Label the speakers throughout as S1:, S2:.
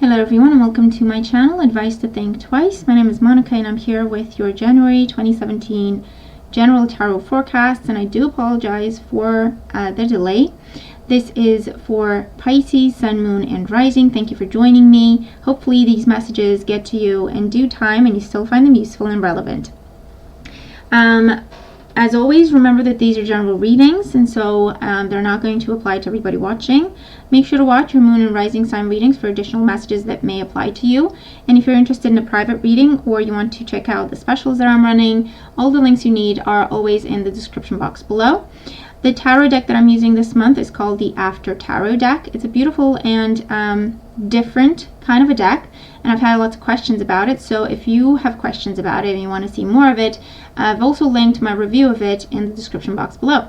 S1: Hello everyone and welcome to my channel, Advice to Think Twice. My name is Monica and I'm here with your January 2017 General Tarot Forecast, and I do apologize for the delay. This is for Pisces, Sun, Moon, and Rising. Thank you for joining me. Hopefully these messages get to you in due time and you still find them useful and relevant. As always, remember that these are general readings, and so they're not going to apply to everybody watching. Make sure to watch your moon and rising sign readings for additional messages that may apply to you. And if you're interested in a private reading or you want to check out the specials that I'm running, all the links you need are always in the description box below. The tarot deck that I'm using this month is called the After Tarot deck. It's a beautiful and different kind of a deck, and I've had lots of questions about it. So if you have questions about it and you want to see more of it, I've also linked my review of it in the description box below.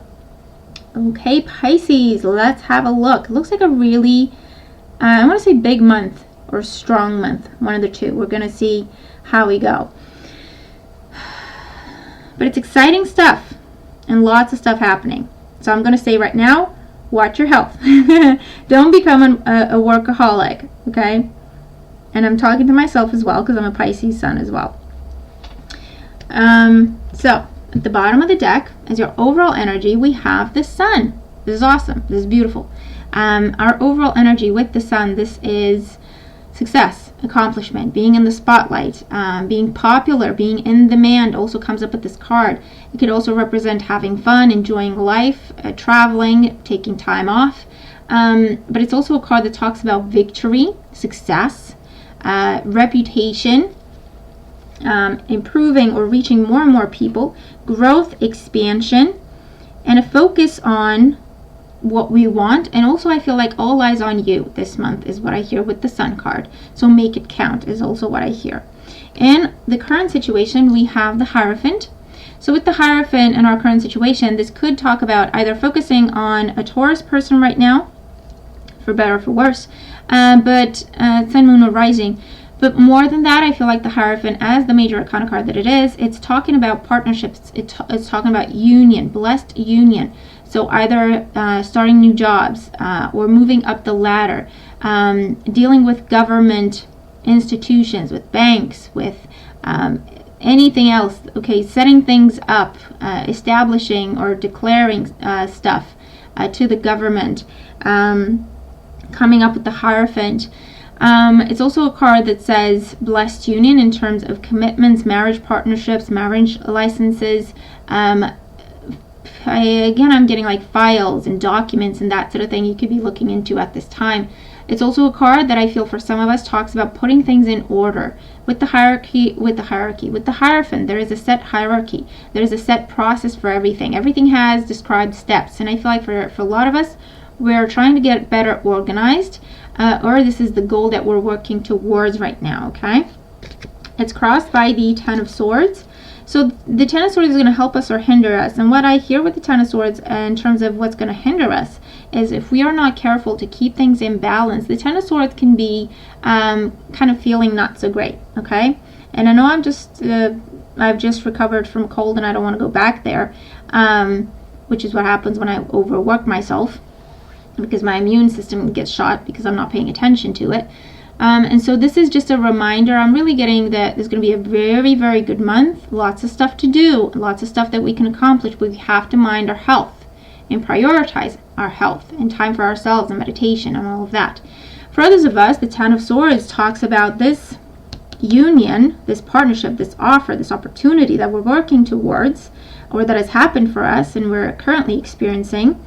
S1: Okay, Pisces, let's have a look. It looks like a really, I want to say big month or strong month, one of the two. We're going to see how we go. But it's exciting stuff and lots of stuff happening. So I'm going to say right now, watch your health. Don't become a workaholic, okay? And I'm talking to myself as well because I'm a Pisces sun as well. So at the bottom of the deck, as your overall energy, we have the sun. This is awesome. This is beautiful. Our overall energy with the sun, this is success, accomplishment, being in the spotlight, being popular, being in demand also comes up with this card. It could also represent having fun, enjoying life, traveling, taking time off. But it's also a card that talks about victory, success, reputation, improving or reaching more and more people, growth, expansion, and a focus on what we want. And also I feel like all eyes on you this month is what I hear with the Sun card. So make it count is also what I hear. In the current situation, we have the Hierophant. So with the Hierophant in our current situation, this could talk about either focusing on a Taurus person right now, for better or for worse, but Sun, Moon, or Rising. But more than that, I feel like the Hierophant, as the major arcana card that it is, it's talking about partnerships. It's talking about union, blessed union. So either starting new jobs or moving up the ladder, dealing with government institutions, with banks, with anything else. Okay, setting things up, establishing or declaring stuff to the government, coming up with the Hierophant. It's also a card that says blessed union in terms of commitments, marriage partnerships, marriage licenses. Again, I'm getting like files and documents and that sort of thing you could be looking into at this time. It's also a card that I feel for some of us talks about putting things in order. With the Hierophant, there is a set hierarchy. There is a set process for everything. Everything has described steps. And I feel like for a lot of us, we're trying to get better organized. Or this is the goal that we're working towards right now, okay? It's crossed by the Ten of Swords. So the Ten of Swords is going to help us or hinder us. And what I hear with the Ten of Swords in terms of what's going to hinder us is if we are not careful to keep things in balance, the Ten of Swords can be kind of feeling not so great, okay? And I know I've just recovered from a cold and I don't want to go back there, which is what happens when I overwork myself, because my immune system gets shot because I'm not paying attention to it. And so this is just a reminder. I'm really getting that there's going to be a very, very good month. Lots of stuff to do, lots of stuff that we can accomplish, but we have to mind our health and prioritize our health and time for ourselves and meditation and all of that. For others of us, the Ten of Swords talks about this union, this partnership, this offer, this opportunity that we're working towards, or that has happened for us and we're currently experiencing.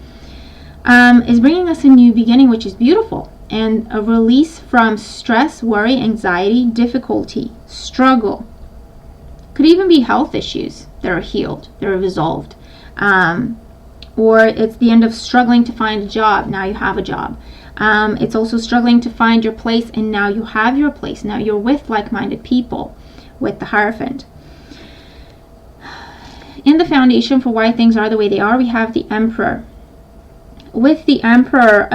S1: Is bringing us a new beginning, which is beautiful, and a release from stress, worry, anxiety, difficulty, struggle. Could even be health issues that are healed, that are resolved. Or it's the end of struggling to find a job. Now you have a job. It's also struggling to find your place, and now you have your place. Now you're with like-minded people with the Hierophant. In the foundation for why things are the way they are, we have the Emperor. With the Emperor,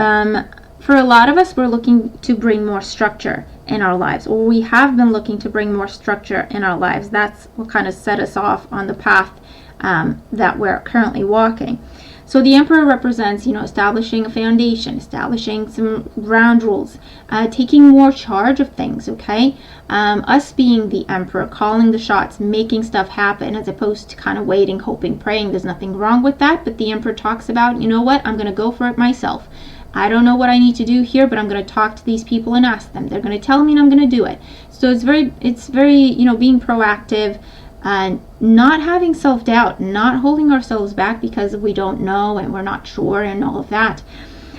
S1: for a lot of us, we're looking to bring more structure in our lives, or we have been looking to bring more structure in our lives. That's what kind of set us off on the path that we're currently walking. So the Emperor represents, establishing a foundation, establishing some ground rules, taking more charge of things, okay? Us being the Emperor, calling the shots, making stuff happen, as opposed to kind of waiting, hoping, praying. There's nothing wrong with that, but the Emperor talks about, you know what, I'm going to go for it myself. I don't know what I need to do here, but I'm going to talk to these people and ask them. They're going to tell me and I'm going to do it. So it's very, being proactive, not having self-doubt, not holding ourselves back because we don't know and we're not sure and all of that.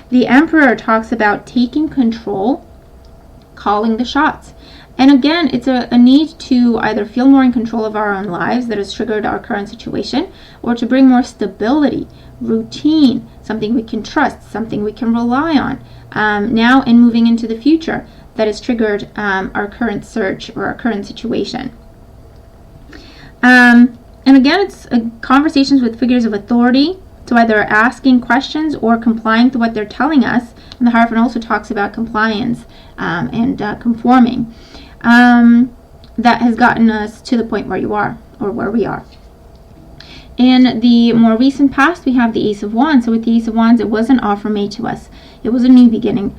S1: The Emperor talks about taking control, calling the shots. And again, it's a need to either feel more in control of our own lives that has triggered our current situation, or to bring more stability, routine, something we can trust, something we can rely on now and moving into the future that has triggered our current search or our current situation. And again, it's conversations with figures of authority, so either asking questions or complying to what they're telling us. And the Hierophant also talks about compliance and conforming. That has gotten us to the point where you are, or where we are. In the more recent past, we have the Ace of Wands. So with the Ace of Wands, it was an offer made to us. It was a new beginning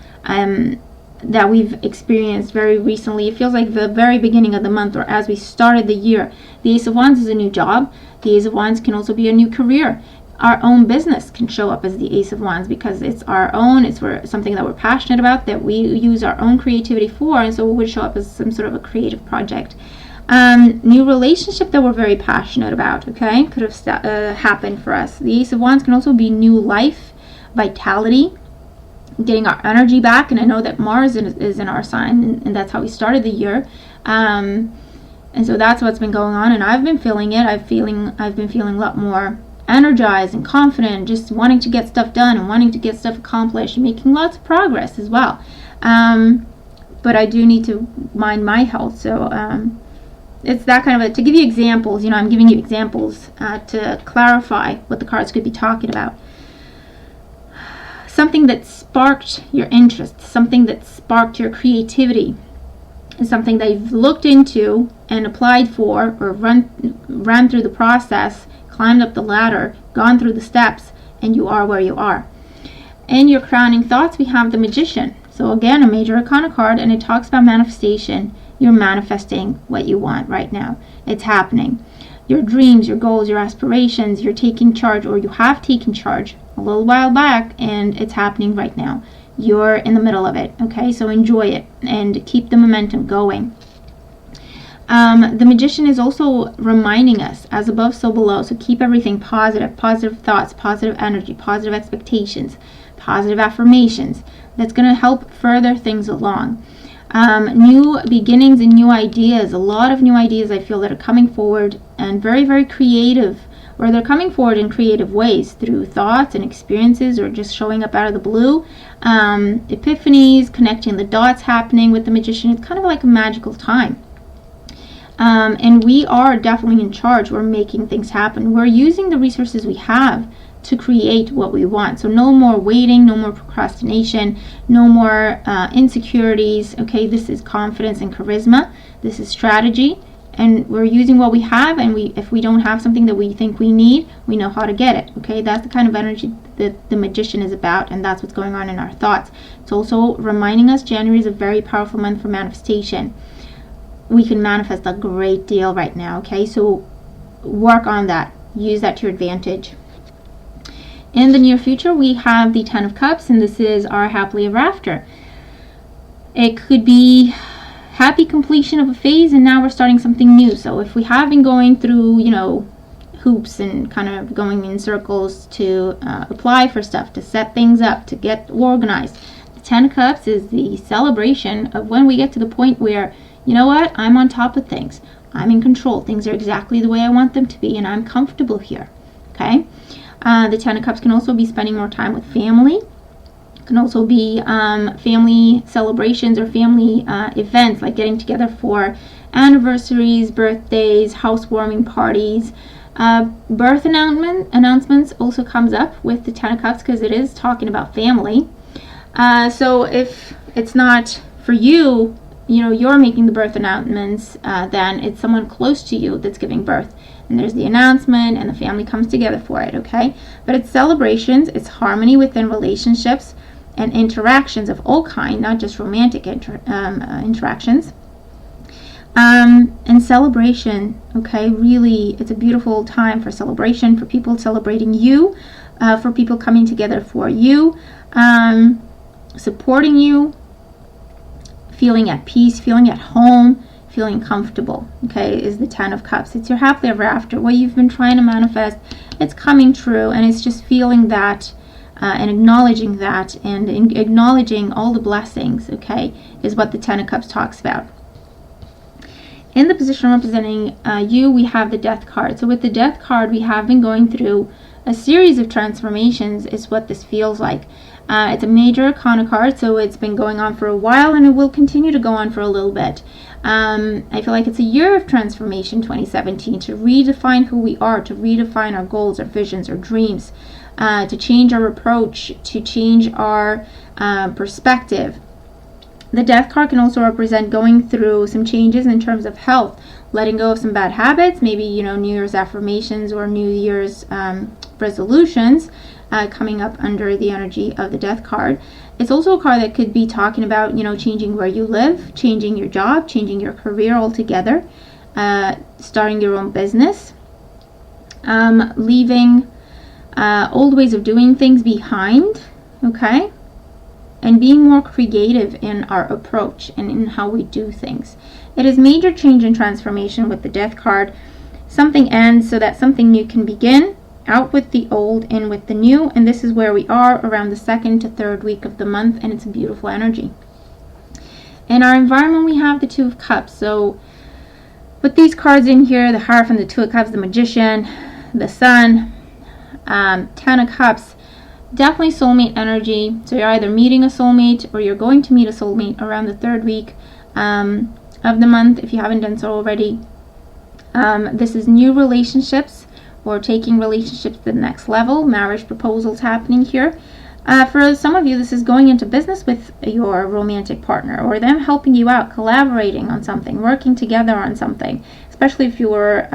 S1: that we've experienced very recently. It feels like the very beginning of the month, or as we started the year. The Ace of Wands is a new job. The Ace of Wands can also be a new career. Our own business can show up as the Ace of Wands because it's our own, it's something that we're passionate about, that we use our own creativity for, and so it would show up as some sort of a creative project. New relationship that we're very passionate about, okay, could have happened for us. The Ace of Wands can also be new life, vitality, getting our energy back. And I know that Mars is in our sign, and that's how we started the year. And so that's what's been going on, and I've been feeling it. I've been feeling a lot more energized and confident, just wanting to get stuff done and wanting to get stuff accomplished, and making lots of progress as well. But I do need to mind my health. So it's that kind of to give you examples. I'm giving you examples to clarify what the cards could be talking about. Something that sparked your interest, something that sparked your creativity, is something that you've looked into and applied for, or ran through the process, climbed up the ladder, gone through the steps, and you are where you are. In your crowning thoughts, we have the Magician. So again, a major arcana card, and it talks about manifestation. You're manifesting what you want right now. It's happening. Your dreams, your goals, your aspirations, you're taking charge, or you have taken charge a little while back, and it's happening right now. You're in the middle of it, okay? So enjoy it and keep the momentum going. The Magician is also reminding us, as above, so below. So keep everything positive, positive thoughts, positive energy, positive expectations, positive affirmations. That's going to help further things along. New beginnings and new ideas. A lot of new ideas I feel that are coming forward, and very, very creative, or they're coming forward in creative ways through thoughts and experiences, or just showing up out of the blue. Epiphanies, connecting the dots happening with the Magician. It's kind of like a magical time. And we are definitely in charge. We're making things happen. We're using the resources we have to create what we want. So no more waiting, no more procrastination, no more insecurities. Okay, this is confidence and charisma. This is strategy. And we're using what we have, and if we don't have something that we think we need, we know how to get it. Okay, that's the kind of energy that the Magician is about, and that's what's going on in our thoughts. It's also reminding us January is a very powerful month for manifestation. We can manifest a great deal right now, okay? So work on that. Use that to your advantage. In the near future, we have the Ten of Cups, and this is our happily ever after. It could be happy completion of a phase, and now we're starting something new. So if we have been going through, hoops and kind of going in circles to apply for stuff, to set things up, to get organized, the Ten of Cups is the celebration of when we get to the point where, you know what, I'm on top of things. I'm in control. Things are exactly the way I want them to be, and I'm comfortable here. Okay? The Ten of Cups can also be spending more time with family. Can also be family celebrations or family events, like getting together for anniversaries, birthdays, housewarming parties. Birth announcements also comes up with the Ten of Cups, because it is talking about family. So if it's not for you, you're making the birth announcements, then it's someone close to you that's giving birth. and there's the announcement, and the family comes together for it, okay? But it's celebrations, it's harmony within relationships and interactions of all kind, not just romantic interactions. And celebration, okay? Really, it's a beautiful time for celebration, for people celebrating you, for people coming together for you, supporting you, feeling at peace, feeling at home, feeling comfortable, okay, is the 10 of Cups. It's your happily ever after. What you've been trying to manifest, it's coming true, and it's just feeling that and acknowledging that, and acknowledging all the blessings, okay, is what the 10 of Cups talks about. In the position representing you, we have the Death card. So with the Death card, we have been going through a series of transformations, is what this feels like. It's a major arcana card, so it's been going on for a while, and it will continue to go on for a little bit. I feel like it's a year of transformation, 2017, to redefine who we are, to redefine our goals, our visions, our dreams, to change our approach, to change our perspective. The Death card can also represent going through some changes in terms of health, letting go of some bad habits, maybe, New Year's affirmations or New Year's resolutions coming up under the energy of the Death card. It's also a card that could be talking about, changing where you live, changing your job, changing your career altogether, starting your own business, leaving old ways of doing things behind, okay? And being more creative in our approach and in how we do things. It is major change and transformation with the Death card. Something ends so that something new can begin. Out with the old, in with the new. And this is where we are around the 2nd to 3rd week of the month, and it's a beautiful energy. In our environment, we have the 2 of Cups. So with these cards in here, the Hierophant, the 2 of Cups, the Magician, the Sun, 10 of Cups, definitely soulmate energy. So you're either meeting a soulmate or you're going to meet a soulmate around the 3rd week of the month, if you haven't done so already. This is new relationships, or taking relationships to the next level. Marriage proposals happening here. For some of you, this is going into business with your romantic partner, or them helping you out, collaborating on something, working together on something, especially if you were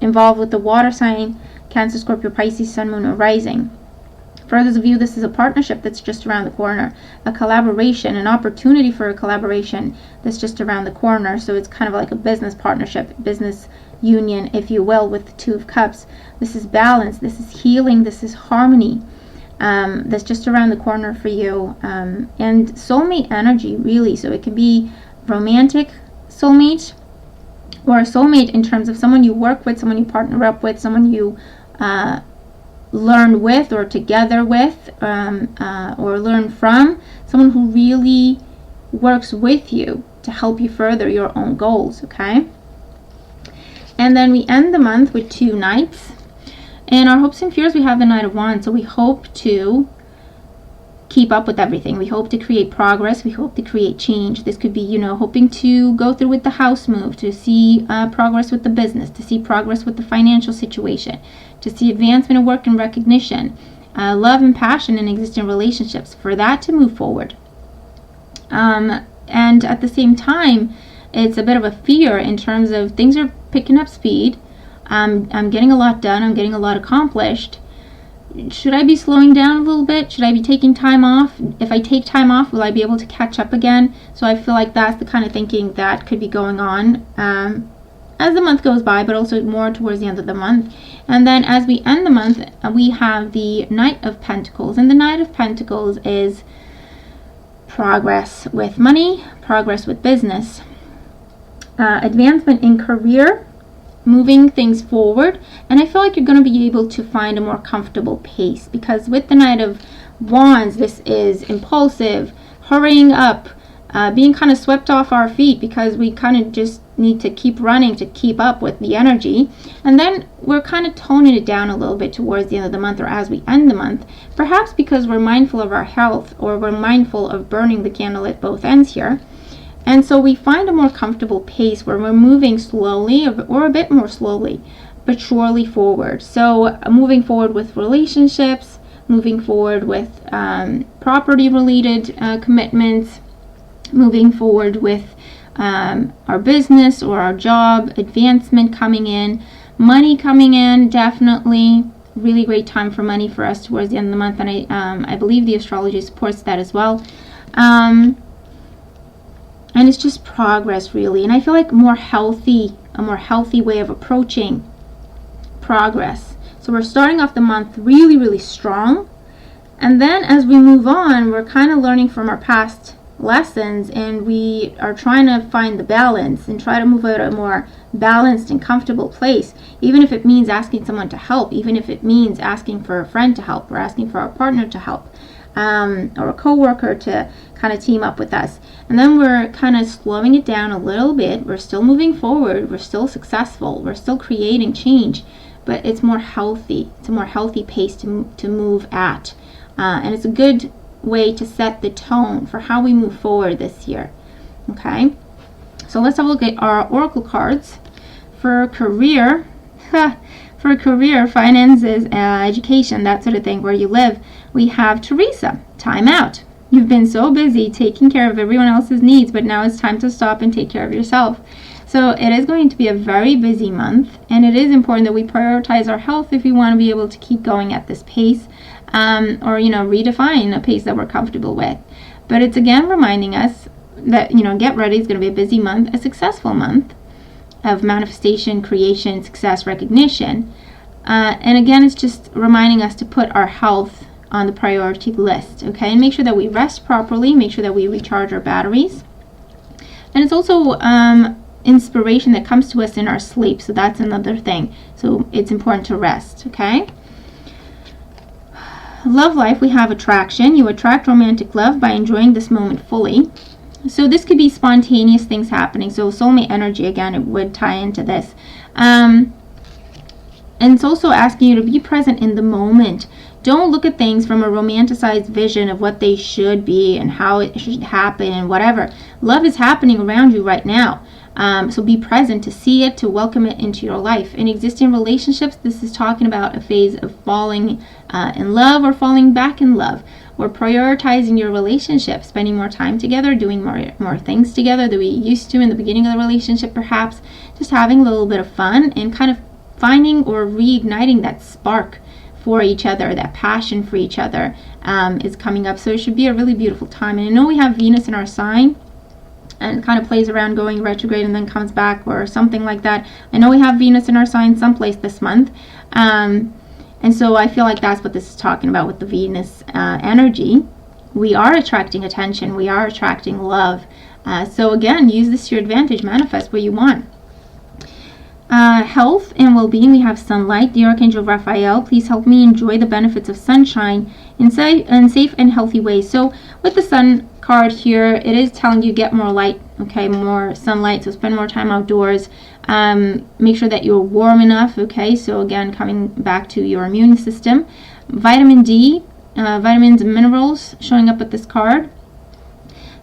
S1: involved with the water sign, Cancer, Scorpio, Pisces, Sun, Moon, or Rising. For others of you, this is a partnership that's just around the corner, a collaboration, an opportunity for a collaboration that's just around the corner. So it's kind of like a business partnership, business union, if you will, with the 2 of Cups. This is balance, this is healing, this is harmony, that's just around the corner for you. And soulmate energy, really. So it can be romantic soulmate, or a soulmate in terms of someone you work with, someone you partner up with, someone you learn with or together with, or learn from, someone who really works with you to help you further your own goals, okay? And then we end the month with 2 Knights. And our hopes and fears, we have the Knight of Wands. So we hope to keep up with everything. We hope to create progress. We hope to create change. This could be, hoping to go through with the house move, to see progress with the business, to see progress with the financial situation, to see advancement of work and recognition, love and passion in existing relationships, for that to move forward. And at the same time, it's a bit of a fear in terms of things are picking up speed. I'm getting a lot done. I'm getting a lot accomplished. Should I be slowing down a little bit? Should I be taking time off? If I take time off, will I be able to catch up again? So I feel like that's the kind of thinking that could be going on as the month goes by, but also more towards the end of the month. And then as we end the month, we have the Knight of Pentacles. And the Knight of Pentacles is progress with money, progress with business, advancement in career, moving things forward. And I feel like you're going to be able to find a more comfortable pace, because with the Knight of Wands, this is impulsive, hurrying up, being kind of swept off our feet, because we kind of just need to keep running to keep up with the energy. And then we're kind of toning it down a little bit towards the end of the month, or as we end the month, perhaps because we're mindful of our health, or we're mindful of burning the candle at both ends here. And so we find a more comfortable pace where we're moving slowly, or a bit more slowly, but surely forward. So moving forward with relationships, moving forward with property related commitments, moving forward with our business or our job, advancement coming in, money coming in, definitely. Really great time for money for us towards the end of the month, and I believe the astrology supports that as well. And it's just progress, really. And I feel like a more healthy way of approaching progress. So we're starting off the month really, really strong. And then as we move on, we're kind of learning from our past lessons, and we are trying to find the balance and try to move out a more balanced and comfortable place, even if it means asking someone to help, even if it means asking for a friend to help, or asking for our partner to help, or a co-worker to kind of team up with us. And then we're kind of slowing it down a little bit. We're still moving forward, we're still successful, we're still creating change, but it's more healthy. It's a more healthy pace to move at, and it's a good way to set the tone for how we move forward this year. Okay, so let's have a look at our oracle cards for career. For career, finances, education, that sort of thing, where you live. We have Teresa. Time out. You've been so busy taking care of everyone else's needs, but now it's time to stop and take care of yourself. So it is going to be a very busy month, and it is important that we prioritize our health if we want to be able to keep going at this pace, or redefine a pace that we're comfortable with. But it's again reminding us that get ready. It's going to be a busy month, a successful month of manifestation, creation, success, recognition, and again, it's just reminding us to put our health on the priority list. Okay, and make sure that we rest properly, make sure that we recharge our batteries. And it's also inspiration that comes to us in our sleep, so that's another thing. So it's important to rest. Okay, love life, we have attraction. You attract romantic love by enjoying this moment fully. So this could be spontaneous things happening. So soulmate energy, again, it would tie into this. And it's also asking you to be present in the moment. Don't look at things from a romanticized vision of what they should be and how it should happen and whatever. Love is happening around you right now. So be present to see it, to welcome it into your life. In existing relationships, this is talking about a phase of falling in love or falling back in love, or prioritizing your relationship, spending more time together, doing more things together that we used to in the beginning of the relationship, perhaps just having a little bit of fun and kind of finding or reigniting that spark for each other, that passion for each other is coming up. So it should be a really beautiful time. And I know we have Venus in our sign, and it kind of plays around going retrograde and then comes back or something like that. I know we have Venus in our sign someplace this month. And so I feel like that's what this is talking about with the Venus energy. We are attracting attention. We are attracting love. So again, use this to your advantage. Manifest what you want. Health and well-being, we have sunlight. The Archangel Raphael, please help me enjoy the benefits of sunshine in safe and healthy ways. So with the sun card here, it is telling you get more light, okay, more sunlight, so spend more time outdoors. Make sure that you're warm enough, okay, so again, coming back to your immune system. Vitamin D, vitamins and minerals showing up with this card.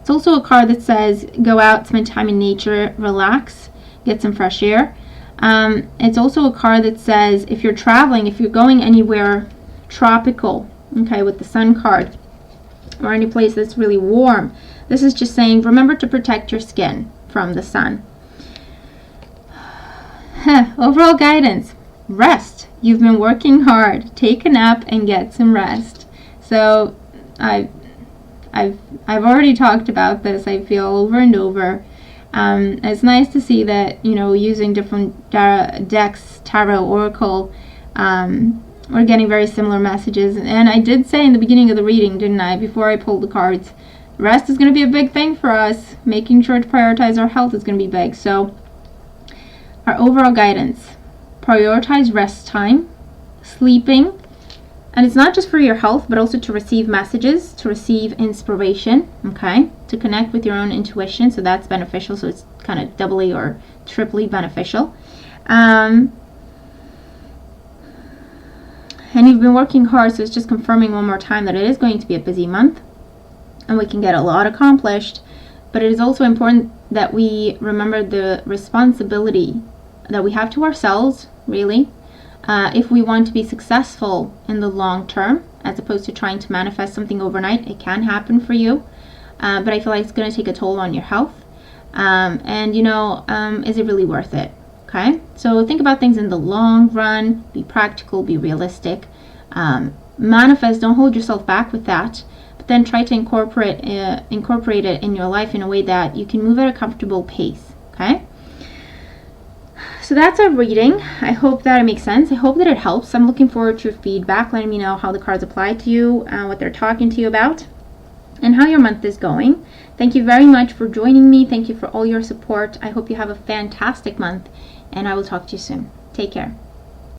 S1: It's also a card that says go out, spend time in nature, relax, get some fresh air. It's also a card that says if you're traveling, if you're going anywhere tropical, okay, with the sun card, or any place that's really warm, this is just saying remember to protect your skin from the sun. Overall guidance, rest. You've been working hard. Take a nap and get some rest. So I've already talked about this, I feel, over and over. It's nice to see that, using different decks, tarot, oracle, we're getting very similar messages. And I did say in the beginning of the reading, didn't I, before I pulled the cards, rest is going to be a big thing for us. Making sure to prioritize our health is going to be big. So our overall guidance, prioritize rest time, sleeping, and it's not just for your health, but also to receive messages, to receive inspiration, okay, to connect with your own intuition. So that's beneficial. So it's kind of doubly or triply beneficial. And you've been working hard, so it's just confirming one more time that it is going to be a busy month and we can get a lot accomplished. But it is also important that we remember the responsibility that we have to ourselves, really, if we want to be successful in the long term, as opposed to trying to manifest something overnight. It can happen for you, but I feel like it's going to take a toll on your health. And is it really worth it? Okay, so think about things in the long run. Be practical, be realistic, manifest. Don't hold yourself back with that, but then try to incorporate it in your life in a way that you can move at a comfortable pace. Okay, so that's our reading. I hope that it makes sense. I hope that it helps. I'm looking forward to your feedback, letting me know how the cards apply to you, what they're talking to you about, and how your month is going. Thank you very much for joining me. Thank you for all your support. I hope you have a fantastic month, and I will talk to you soon. Take care.